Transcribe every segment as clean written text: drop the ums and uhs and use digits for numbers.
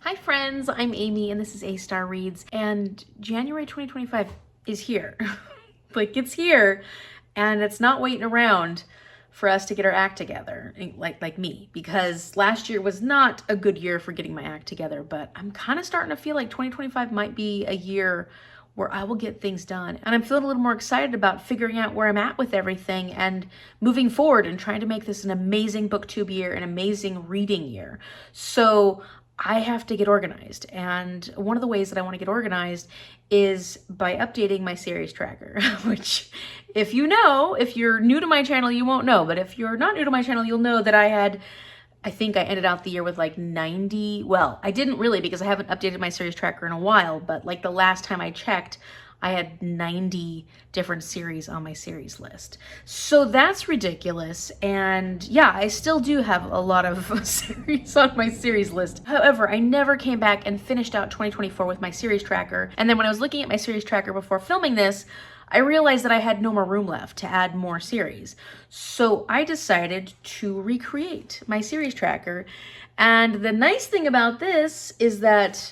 Hi friends, I'm Amy and this is A Star Reads, and January 2025 is here. Like, it's here and it's not waiting around for us to get our act together, like me, because last year was not a good year for getting my act together, but I'm kind of starting to feel like 2025 might be a year where I will get things done. And I'm feeling a little more excited about figuring out where I'm at with everything and moving forward and trying to make this an amazing booktube year, an amazing reading year. So I have to get organized. And one of the ways that I want to get organized is by updating my series tracker, which if you're new to my channel, you won't know. But if you're not new to my channel, you'll know that I think I ended out the year with like 90. Well, I didn't really, because I haven't updated my series tracker in a while, but like the last time I checked, I had 90 different series on my series list. So that's ridiculous. And yeah, I still do have a lot of series on my series list. However, I never came back and finished out 2024 with my series tracker. And then when I was looking at my series tracker before filming this, I realized that I had no more room left to add more series. So I decided to recreate my series tracker. And the nice thing about this is that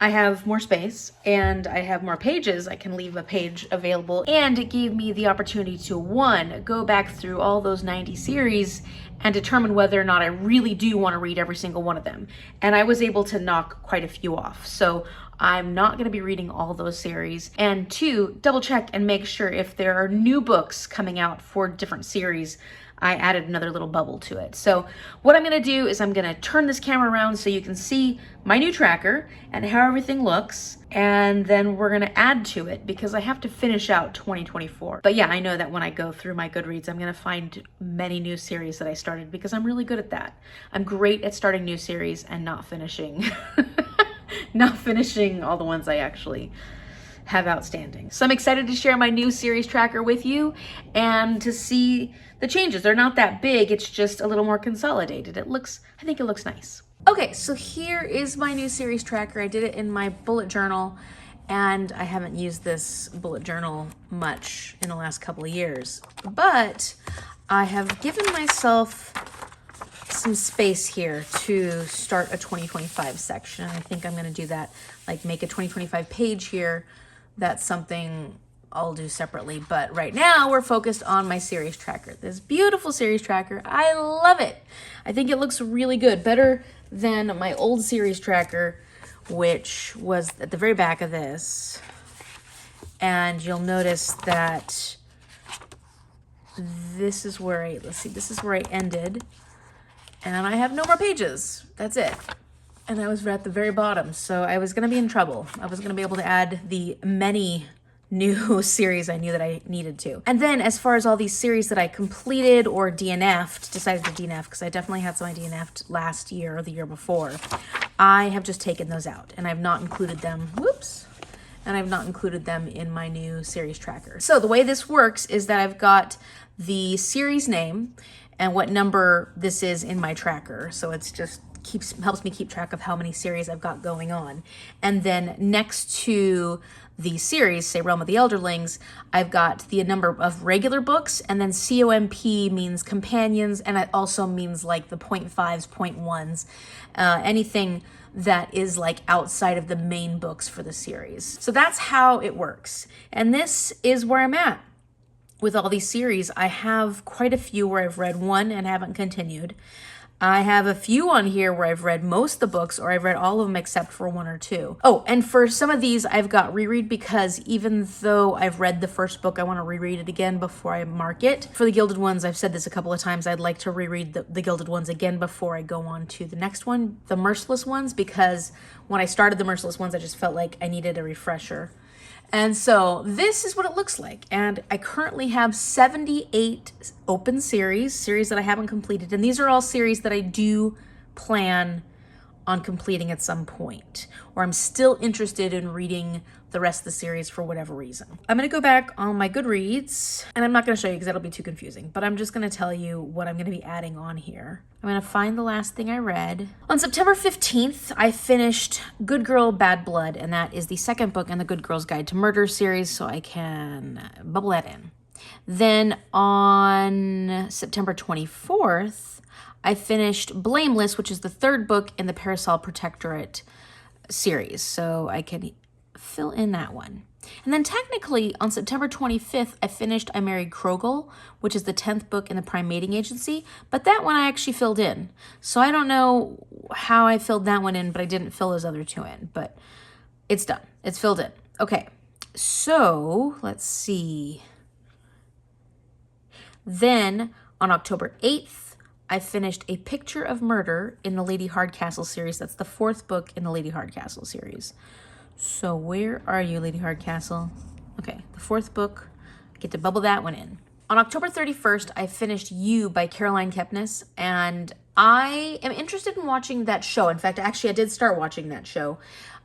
I have more space and I have more pages. I can leave a page available, and it gave me the opportunity to, one, go back through all those 90 series and determine whether or not I really do want to read every single one of them. And I was able to knock quite a few off. So I'm not going to be reading all those series. And two, double check and make sure if there are new books coming out for different series, I added another little bubble to it. So what I'm gonna do is I'm gonna turn this camera around so you can see my new tracker and how everything looks, and then we're gonna add to it because I have to finish out 2024. But yeah, I know that when I go through my Goodreads, I'm gonna find many new series that I started because I'm really good at that. I'm great at starting new series and not finishing, not finishing all the ones I actually have outstanding. So I'm excited to share my new series tracker with you and to see the changes. They're not that big, it's just a little more consolidated. I think it looks nice. Okay, so here is my new series tracker. I did it in my bullet journal, and I haven't used this bullet journal much in the last couple of years, but I have given myself some space here to start a 2025 section. I think I'm gonna do that, like make a 2025 page here. That's something I'll do separately, but right now we're focused on my series tracker. This beautiful series tracker, I love it. I think it looks really good, better than my old series tracker, which was at the very back of this. And you'll notice that this is where this is where I ended, and I have no more pages. That's it. And I was at the very bottom, so I was gonna be in trouble. I was gonna be able to add the many new series I knew that I needed to. And then as far as all these series that I completed or DNF'd, decided to DNF, because I definitely had some I DNF'd last year or the year before, I have just taken those out and I've not included them, and I've not included them in my new series tracker. So the way this works is that I've got the series name and what number this is in my tracker. So it's just helps me keep track of how many series I've got going on. And then next to the series, say Realm of the Elderlings, I've got the number of regular books, and then COMP means companions, and it also means like the 0.5s, 0.1s, anything that is like outside of the main books for the series. So that's how it works. And this is where I'm at with all these series. I have quite a few where I've read one and haven't continued. I have a few on here where I've read most of the books, or I've read all of them except for one or two. Oh, and for some of these, I've got reread, because even though I've read the first book, I want to reread it again before I mark it. For the Gilded Ones, I've said this a couple of times, I'd like to reread the Gilded Ones again before I go on to the next one, the Merciless Ones, because when I started the Merciless Ones, I just felt like I needed a refresher. And so this is what it looks like. And I currently have 78 open series that I haven't completed. And these are all series that I do plan on completing at some point, or I'm still interested in reading the rest of the series for whatever reason. I'm gonna go back on my Goodreads, and I'm not gonna show you because that'll be too confusing, but I'm just gonna tell you what I'm gonna be adding on here. I'm gonna find the last thing I read. On September 15th, I finished Good Girl, Bad Blood, and that is the second book in the Good Girl's Guide to Murder series, so I can bubble that in. Then on September 24th, I finished Blameless, which is the third book in the Parasol Protectorate series. So I can fill in that one. And then technically on September 25th, I finished I Married Krogel, which is the 10th book in the Prime Mating Agency, but that one I actually filled in. So I don't know how I filled that one in, but I didn't fill those other two in, but it's done. It's filled in. Okay, so let's see. Then on October 8th, I finished A Picture of Murder in the Lady Hardcastle series. That's the 4th book in the Lady Hardcastle series. So where are you, Lady Hardcastle? Okay, the 4th book. I get to bubble that one in. On October 31st, I finished You by Caroline Kepnes, and I am interested in watching that show. In fact, actually, I did start watching that show.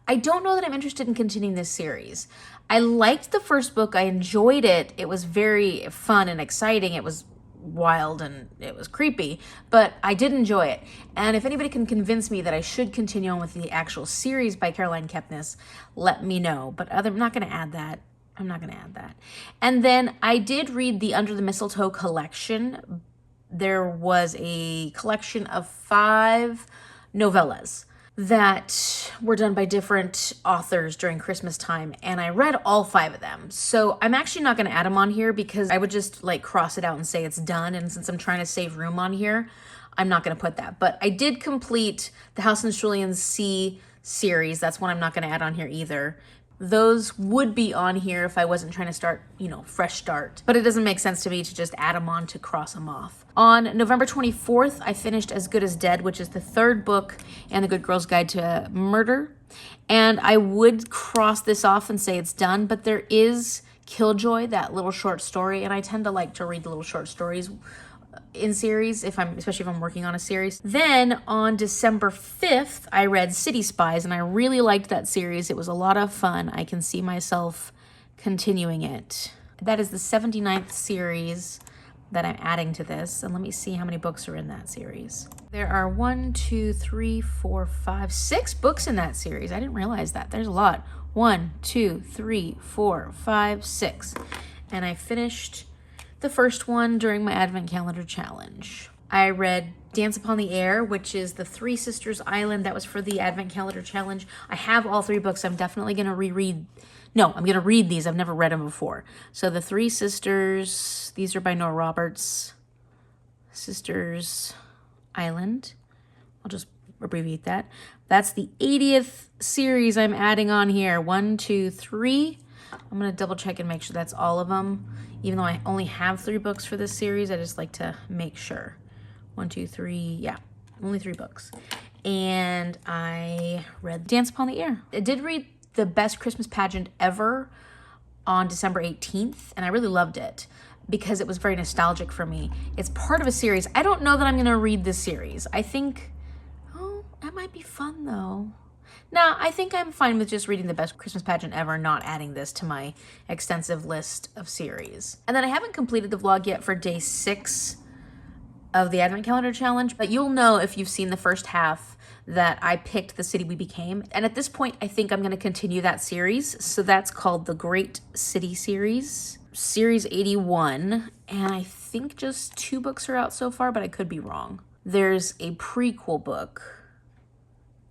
I don't know that I'm interested in continuing this series. I liked the first book. I enjoyed it. It was very fun and exciting. It was wild and it was creepy, but I did enjoy it. And if anybody can convince me that I should continue on with the actual series by Caroline Kepnes, let me know. But I'm not going to add that. I'm not going to add that. And then I did read the Under the Mistletoe collection. There was a collection of 5 novellas that were done by different authors during Christmas time, and I read all 5 of them. So I'm actually not going to add them on here because I would just like cross it out and say it's done, and since I'm trying to save room on here, I'm not going to put that. But I did complete the House and Julian's Sea series. That's one I'm not going to add on here either. Those would be on here if I wasn't trying to start, fresh start. But it doesn't make sense to me to just add them on to cross them off. On November 24th, I finished As Good as Dead, which is the 3rd book in The Good Girl's Guide to Murder. And I would cross this off and say it's done, but there is Killjoy, that little short story, and I tend to like to read the little short stories in series, especially if I'm working on a series. Then on December 5th, I read City Spies, and I really liked that series. It was a lot of fun. I can see myself continuing it. That is the 79th series that I'm adding to this, and let me see how many books are in that series. There are 6 books in that series. I didn't realize that. There's a lot. 1, 2, 3, 4, 5, 6. And I finished the first one during my Advent Calendar Challenge. I read Dance Upon the Air, which is the Three Sisters Island. That was for the Advent Calendar Challenge. I have all 3 books. I'm definitely going to reread. No, I'm going to read these. I've never read them before. So the Three Sisters, these are by Nora Roberts. Sisters Island. I'll just abbreviate that. That's the 80th series I'm adding on here. 1, 2, 3. I'm going to double check and make sure that's all of them. Even though I only have 3 books for this series, I just like to make sure. 1, 2, 3, yeah, only 3 books. And I read Dance Upon the Air. I did read The Best Christmas Pageant Ever on December 18th, and I really loved it because it was very nostalgic for me. It's part of a series. I don't know that I'm going to read this series. I think, that might be fun though. Nah, I think I'm fine with just reading The Best Christmas Pageant Ever, not adding this to my extensive list of series. And then I haven't completed the vlog yet for day 6 of the Advent Calendar Challenge, but you'll know if you've seen the first half that I picked The City We Became. And at this point, I think I'm going to continue that series. So that's called the Great City Series, Series 81. And I think just 2 books are out so far, but I could be wrong. There's a prequel book.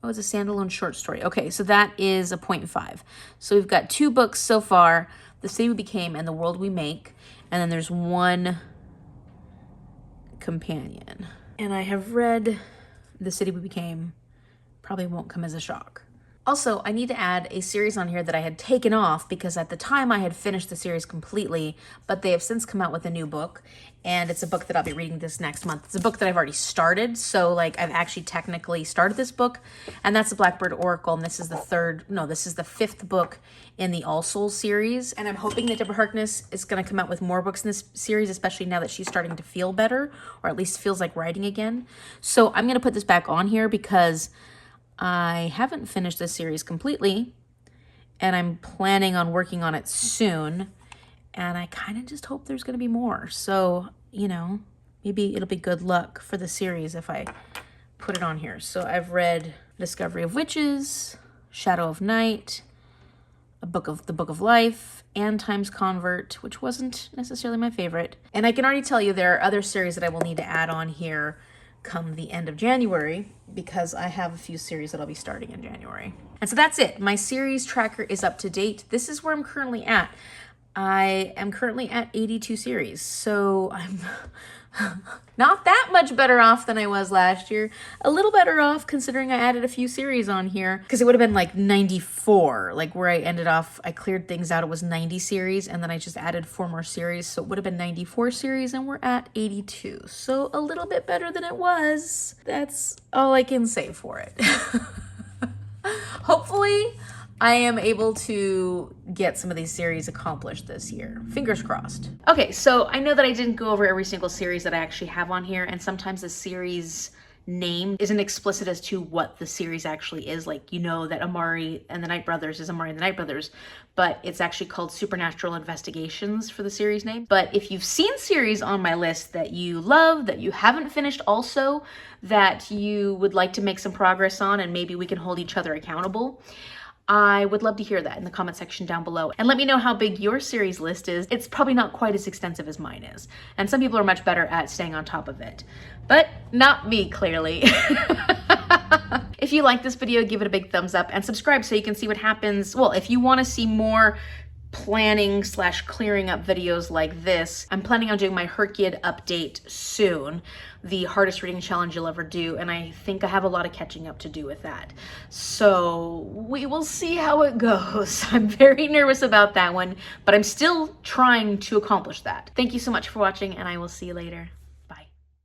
Oh, it's a standalone short story. Okay, so that is a 0.5. So we've got 2 books so far, The City We Became and The World We Make. And then there's 1 companion. And I have read The City We Became. Probably won't come as a shock. Also, I need to add a series on here that I had taken off because at the time I had finished the series completely, but they have since come out with a new book, and it's a book that I'll be reading this next month. It's a book that I've already started, so like I've actually technically started this book, and that's the Blackbird Oracle, and this is the 5th book in the All Souls series, and I'm hoping that Deborah Harkness is going to come out with more books in this series, especially now that she's starting to feel better, or at least feels like writing again. So I'm going to put this back on here because I haven't finished this series completely, and I'm planning on working on it soon, and I kind of just hope there's going to be more. So, maybe it'll be good luck for the series if I put it on here. So I've read Discovery of Witches, Shadow of Night, The Book of Life, and Time's Convert, which wasn't necessarily my favorite. And I can already tell you there are other series that I will need to add on here come the end of January, because I have a few series that I'll be starting in January. And so that's it. My series tracker is up to date. This is where I'm currently at. I am currently at 82 series, so I'm not that much better off than I was last year. A little better off considering I added a few series on here, because it would have been like 94, like where I ended off, I cleared things out, it was 90 series, and then I just added 4 more series, so it would have been 94 series, and we're at 82. So a little bit better than it was. That's all I can say for it. Hopefully, I am able to get some of these series accomplished this year. Fingers crossed. Okay, so I know that I didn't go over every single series that I actually have on here, and sometimes the series name isn't explicit as to what the series actually is. Like, you know that Amari and the Night Brothers is Amari and the Night Brothers, but it's actually called Supernatural Investigations for the series name. But if you've seen series on my list that you love, that you haven't finished also, that you would like to make some progress on, and maybe we can hold each other accountable, I would love to hear that in the comment section down below. And let me know how big your series list is. It's probably not quite as extensive as mine is. And some people are much better at staying on top of it. But not me, clearly. If you like this video, give it a big thumbs up and subscribe so you can see what happens. Well, if you want to see more planning / clearing up videos like this, I'm planning on doing my Herkiad update soon, the hardest reading challenge you'll ever do, and I think I have a lot of catching up to do with that. So we will see how it goes. I'm very nervous about that one, but I'm still trying to accomplish that. Thank you so much for watching, and I will see you later.